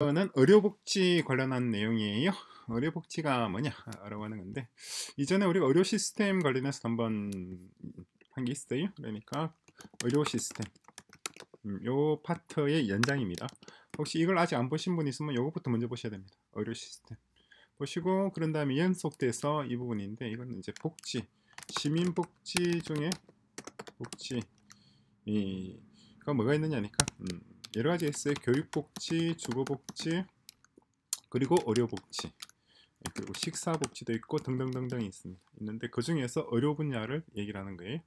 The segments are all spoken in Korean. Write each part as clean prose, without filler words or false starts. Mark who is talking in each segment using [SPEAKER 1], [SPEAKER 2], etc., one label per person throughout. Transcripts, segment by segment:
[SPEAKER 1] 이거는 의료복지 관련한 내용이에요. 의료복지가 뭐냐라고 하는 건데, 이전에 우리가 의료 시스템 관련해서 한번 한 게 있어요. 그러니까 의료 시스템 요 파트의 연장입니다. 혹시 이걸 아직 안 보신 분 있으면 요것부터 먼저 보셔야 됩니다. 의료 시스템 보시고, 그런 다음에 연속돼서 이 부분인데, 이건 이제 복지, 시민복지 중에 복지, 이가 뭐가 있느냐니까 여러 가지 있어요. 교육복지, 주거복지, 그리고 의료복지, 그리고 식사복지도 있고 등등등등이 있습니다. 있는데 그 중에서 의료 분야를 얘기를 하는 거예요.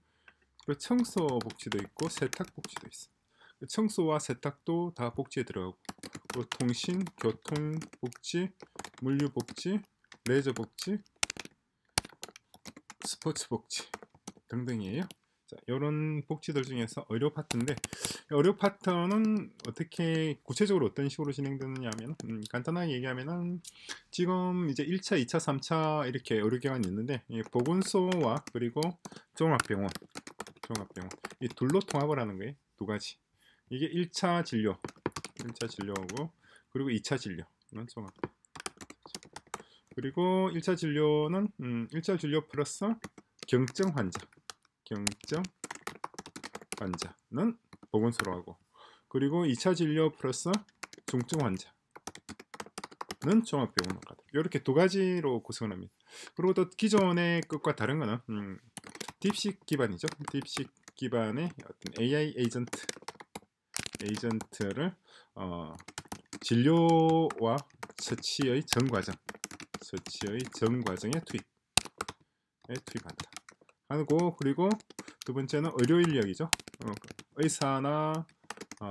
[SPEAKER 1] 그리고 청소복지도 있고 세탁복지도 있어. 청소와 세탁도 다 복지에 들어가고, 그리고 통신, 교통복지, 물류복지, 레저복지, 스포츠복지 등등이에요. 자, 이런 복지들 중에서 의료 파트인데, 의료 파트는 어떻게 구체적으로 어떤 식으로 진행되느냐 하면, 간단하게 얘기하면은 지금 이제 1차, 2차, 3차 이렇게 의료기관이 있는데, 이 보건소와 그리고 종합병원 이 둘로 통합을 하는 거예요. 두 가지. 이게 1차 진료고, 그리고 2차 진료는 종합. 그리고 1차 진료는 1차 진료 플러스 경증 환자는 보건소로 하고, 그리고 2차 진료 플러스 중증 환자는 종합병원으로 가다. 이렇게 두 가지로 구성을 합니다. 그리고 또 기존의 것과 다른 거는 딥식 기반이죠. 딥식 기반의 어떤 AI 에이전트를 진료와 처치의 전 과정에 투입한다 하고, 그리고 두 번째는 의료 인력이죠. 의사나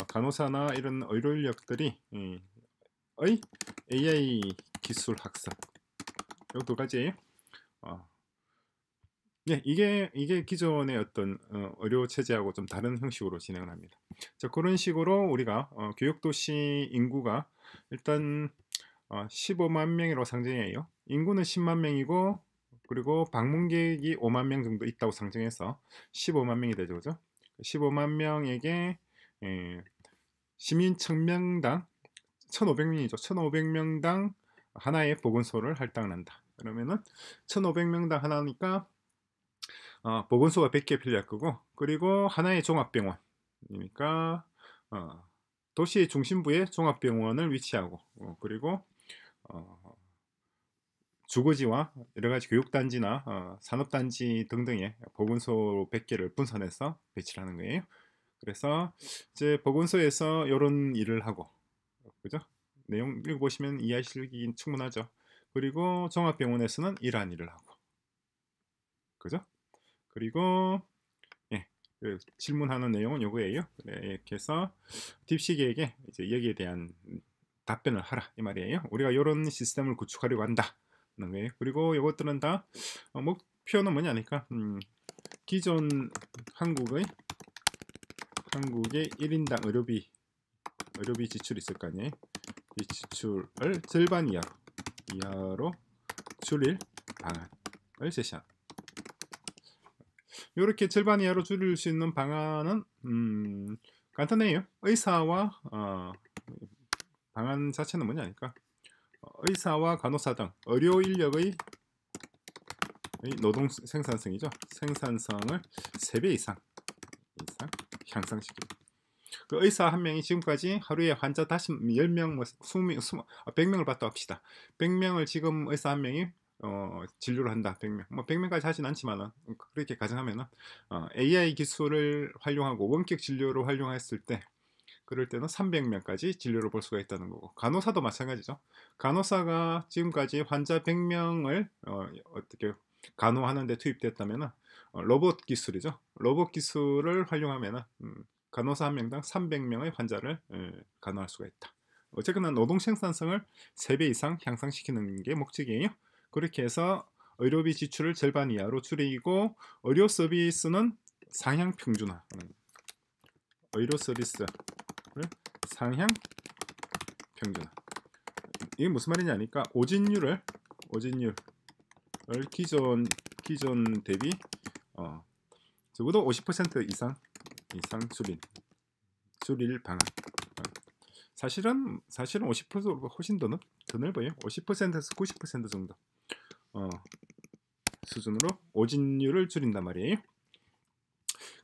[SPEAKER 1] 간호사나 이런 의료 인력들이 의 AI 기술 학습, 이 두 가지예요. 네, 이게 기존의 어떤 의료 체제하고 좀 다른 형식으로 진행을 합니다. 자, 그런 식으로 우리가 교육도시 인구가 일단 15만 명이라고 상정해요. 인구는 10만 명이고, 그리고 방문객이 5만 명 정도 있다고 상정해서 15만 명이 되죠, 그죠? 15만 명에게 시민 1000명당 1500명이죠. 1500명당 하나의 보건소를 할당을 한다. 그러면은 1500명당 하나니까 보건소가 100개 필요할 거고, 그리고 하나의 종합병원이니까 도시의 중심부에 종합병원을 위치하고, 그리고 주거지와 여러가지 교육단지나 산업단지 등등의 보건소 100개를 분산해서 배치를 하는 거예요. 그래서 이제 보건소에서 이런 일을 하고, 그죠? 내용 읽어보시면 이해하시기 충분하죠. 그리고 종합병원에서는 이러한 일을 하고, 그죠? 그리고 질문하는 내용은 요거예요. 이렇게 해서 딥시계에게 이제 여기에 대한 답변을 하라 이 말이에요. 우리가 이런 시스템을 구축하려고 한다. 그리고 이것들은 다 목표는 뭐냐니까 기존 한국의 1인당 의료비 지출이 있을 거 아니에요. 이 지출을 절반 이하로 줄일 방안을 제시한. 이렇게 절반 이하로 줄일 수 있는 방안은 간단해요. 의사와 방안 자체는 뭐냐니까 의사와 간호사 등 의료 인력의 노동 생산성이죠. 생산성을 3배 이상 향상시킵니다. 그 의사 한 명이 지금까지 하루에 환자 다시 10명, 20명, 100명을 봤다 합시다. 100명을 지금 의사 한 명이 진료를 한다. 100명. 100명까지 하진 않지만은 그렇게 가정하면은 AI 기술을 활용하고 원격 진료를 활용했을 때, 그럴 때는 300명까지 진료를 볼 수가 있다는 거고, 간호사도 마찬가지죠. 간호사가 지금까지 환자 100명을 어떻게 간호하는 데 투입됐다면은 로봇 기술이죠. 로봇 기술을 활용하면은 간호사 한 명당 300명의 환자를 간호할 수가 있다. 어쨌거나 노동 생산성을 3배 이상 향상시키는 게 목적이에요. 그렇게 해서 의료비 지출을 절반 이하로 줄이고, 의료 서비스는 상향 평준화. 의료 서비스를 상향 평준화. 이게 무슨 말이냐니까 오진율을 기존 대비 적어도 50% 이상 줄일 방안. 사실은 50%보다 훨씬 더 넓어요. 50%에서 90% 정도 수준으로 오진율을 줄인단 말이에요.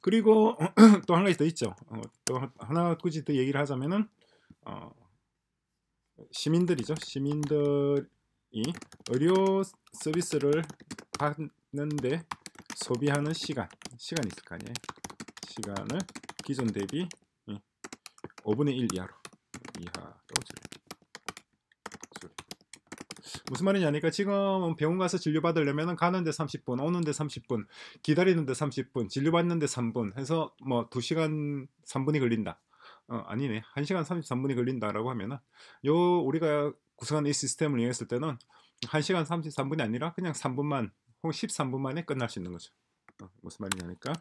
[SPEAKER 1] 그리고 또 한 가지 더 있죠. 또 하나 굳이 더 얘기를 하자면은 시민들이죠. 시민들이 의료 서비스를 받는데 소비하는 시간이 있을 거 아니에요. 시간을 기존 대비 5분의 1 이하로 줄여. 무슨 말이냐니까 지금 병원 가서 진료 받으려면 가는데 30분, 오는데 30분, 기다리는데 30분, 진료 받는데 3분 해서 뭐 2시간 3분이 걸린다. 아니네. 1시간 33분이 걸린다라고 하면은 우리가 구성한 이 시스템을 이용했을 때는 1시간 33분이 아니라 그냥 3분만 혹은 13분 만에 끝날 수 있는 거죠. 무슨 말이냐니까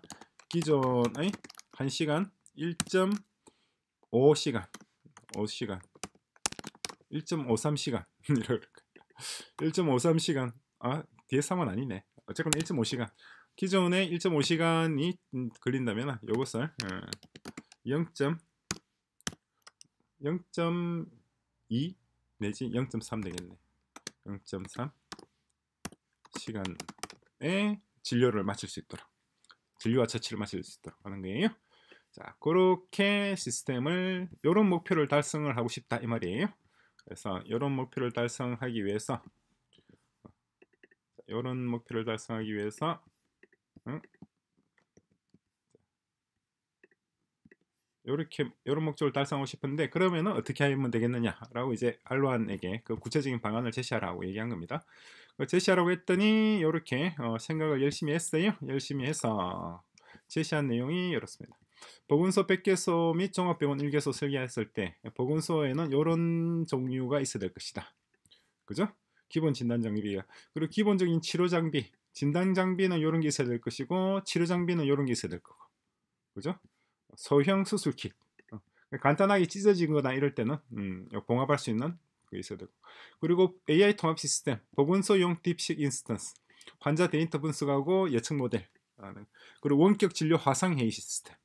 [SPEAKER 1] 기존의 1시간 1.5시간 1.53시간 1.53시간 뒤에 3은 아니네. 어쨌거나 1.5시간 기존의 1.5시간이 걸린다면 이것을 0.2 내지 0.3 되겠네. 0.3 시간에 진료를 마칠 수 있도록 진료와 처치를 마칠 수 있도록 하는 거예요. 자, 그렇게 시스템을 이런 목표를 달성을 하고 싶다 이 말이에요. 그래서 이런 목표를 달성하기 위해서 이런 목적을 달성하고 싶은데 그러면은 어떻게 하면 되겠느냐라고 이제 알로안에게 그 구체적인 방안을 제시하라고 얘기한 겁니다. 제시하라고 했더니 이렇게 생각을 열심히 했어요. 열심히 해서 제시한 내용이 이렇습니다. 보건소 100개소 및 종합병원 1개소 설계했을 때 보건소에는 이런 종류가 있어야 될 것이다. 그죠? 기본 진단 장비가 그리고 기본적인 치료 장비, 진단 장비는 이런 게 있어야 될 것이고 치료 장비는 이런 게 있어야 될 거고, 그죠? 소형 수술 킷, 간단하게 찢어진 거나 이럴 때는 봉합할 수 있는 게 있어야 되고, 그리고 AI 통합 시스템, 보건소용 딥식 인스턴스, 환자 데이터 분석하고 예측 모델, 그리고 원격 진료 화상 회의 시스템,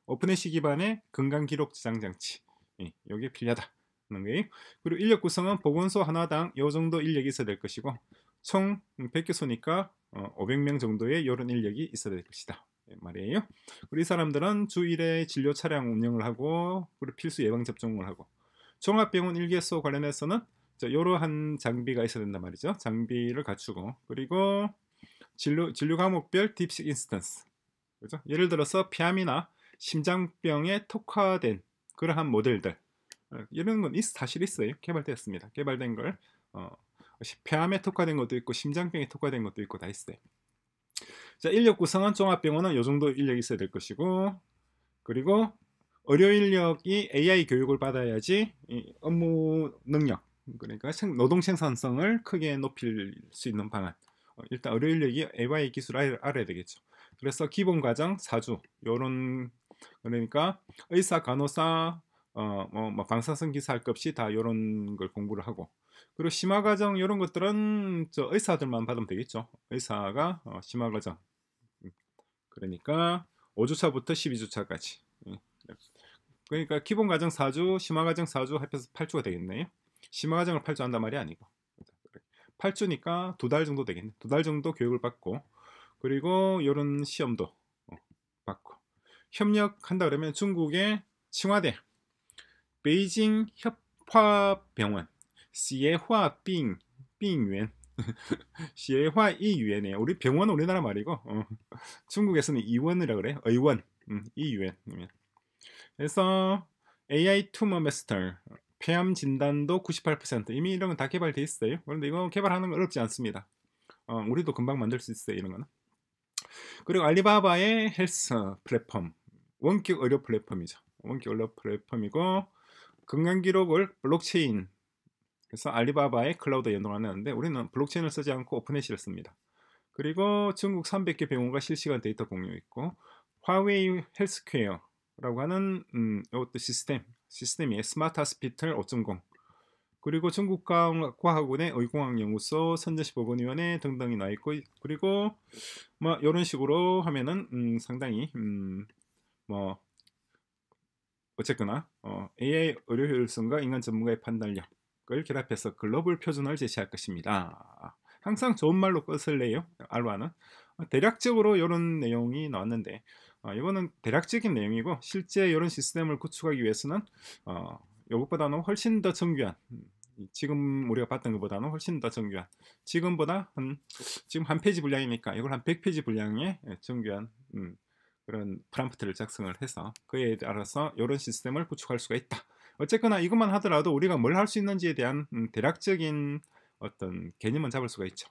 [SPEAKER 1] 오픈애쉬 기반의 건강 기록 저장 장치, 이게 필요하다. 그리고 인력 구성은 보건소 하나당 이 정도 인력이 있어야 될 것이고 총 100개소니까 500명 정도의 이런 인력이 있어야 될 것이다 말이에요. 그리고 이 사람들은 주 1회 진료 차량 운영을 하고 그리고 필수 예방 접종을 하고 종합병원 1개소 관련해서는 이러한 장비가 있어야 된단 말이죠. 장비를 갖추고 그리고 진료 과목별 딥식 인스턴스, 그렇죠? 예를 들어서 폐암이나 심장병에 특화된 그러한 모델들 이런 건 사실 있어요. 개발되었습니다. 개발된 걸 폐암에 특화된 것도 있고 심장병에 특화된 것도 있고 다 있어요. 자, 인력 구성은 종합병원은 이 정도 인력이 있어야 될 것이고 그리고 의료 인력이 AI 교육을 받아야지 업무 능력 그러니까 노동 생산성을 크게 높일 수 있는 방안. 일단 의료 인력이 AI 기술을 알아야 되겠죠. 그래서 기본 과정 4주 요런 그러니까 의사 간호사 뭐 방사선 기사 할 것 없이 다 이런 걸 공부를 하고 그리고 심화 과정 이런 것들은 의사들만 받으면 되겠죠. 의사가 심화 과정 그러니까 5주차부터 12주차까지 그러니까 기본 과정 4주 심화 과정 4주 합해서 8주가 되겠네요. 심화 과정을 8주 한단 말이 아니고 8주니까 2달 정도 되겠네. 2달 정도 교육을 받고 그리고 이런 시험도 받고 협력한다 그러면 중국의 칭화대 베이징 협화병원 시에화病院시에화医院이에요. 우리 병원은 우리나라 말이고 중국에서는 의원이라 그래. 의원 의원. 그래서 AI 투머 마스터 폐암 진단도 98% 이미 이런 건 다 개발돼 있어요. 그런데 이거 개발하는 건 어렵지 않습니다. 우리도 금방 만들 수 있어요. 이런 거는. 그리고 알리바바의 헬스 플랫폼 원격 의료 플랫폼이죠. 원격 의료 플랫폼이고 건강 기록을 블록체인 그래서 알리바바의 클라우드에 연동하는데 우리는 블록체인을 쓰지 않고 오픈애쉬를 씁니다. 그리고 중국 300개 병원과 실시간 데이터 공유 있고 화웨이 헬스케어라고 하는 이것도 시스템이 스마트 하스피털 5.0 그리고 중국 과학원의 의공학연구소 선전시보건위원회 등등이 나 있고 그리고 뭐 이런 식으로 하면은 상당히 뭐 어쨌거나 AI 의료 효율성과 인간 전문가의 판단력을 결합해서 글로벌 표준을 제시할 것입니다. 항상 좋은 말로 끝을 내요. 알바는 대략적으로 이런 내용이 나왔는데 이거는 대략적인 내용이고 실제 이런 시스템을 구축하기 위해서는 이것보다는 훨씬 더 정교한 지금 우리가 봤던 것보다는 훨씬 더 정교한 지금보다 지금 한 페이지 분량이니까 이걸 한 100페이지 분량의 정교한 그런 프롬프트를 작성을 해서 그에 따라서 이런 시스템을 구축할 수가 있다. 어쨌거나 이것만 하더라도 우리가 뭘 할 수 있는지에 대한 대략적인 어떤 개념은 잡을 수가 있죠.